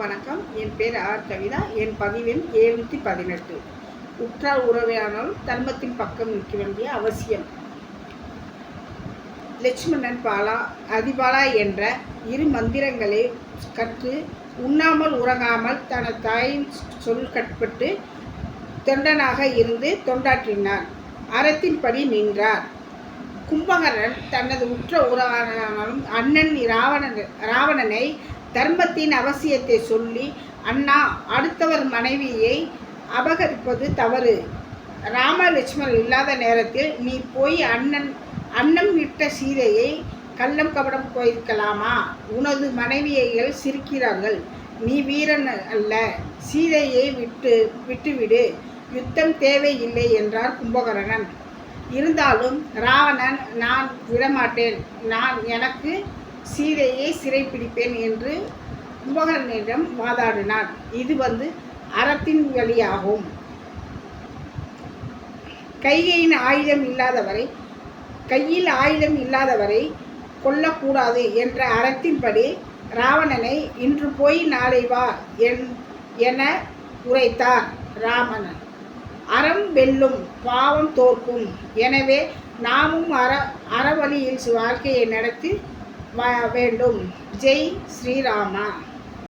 வணக்கம். என் பேர் ஆர் கவிதா. என் பதிவெண் 718. உற்றார் உறவையானாலும் தர்மத்தின் பக்கம் நிற்க வேண்டிய அவசியம். லட்சுமணன் பாலா அதிபாலா என்ற இரு மந்திரங்களை கற்று உண்ணாமல் உறங்காமல் தனது தாயின் சொல் கட்பட்டு தொண்டனாக இருந்து தொண்டாற்றினார். அறத்தின்படி நின்றார். கும்பகர்ணன் தனது உற்ற உறவானாலும் அண்ணன் ராவணனை தர்மத்தின் அவசியத்தை சொல்லி, அண்ணா, அடுத்தவர் மனைவியை அபகரிப்பது தவறு. ராம லட்சுமணன் இல்லாத நேரத்தில் நீ போய் அன்னம் விட்ட சீதையை கள்ளம் கபடம் போயிருக்கலாமா? உனது மனைவியைகள் சிரிக்கிறார்கள். நீ வீரன் அல்ல, சீதையை விட்டுவிடு, யுத்தம் தேவையில்லை என்றார் கும்பகர்ணன். இருந்தாலும் ராவணன், நான் விடமாட்டேன், நான் எனக்கு சீதையை சிறைப்பிடிப்பேன் என்று கும்பகர்ணனிடம் வாதாடினார். இது அறத்தின் வழியாகும். கையில் ஆயுதம் இல்லாதவரை கொல்லக்கூடாது என்ற அறத்தின்படி ராவணனை இன்று போய் நாளை வா என உரைத்தார் ராமன். அறம் வெல்லும், பாவம் தோற்கும். எனவே நாமும் அறவழியில் வாழ்க்கையை நடத்தி வேண்டும். ஜெய் ஸ்ரீராமா.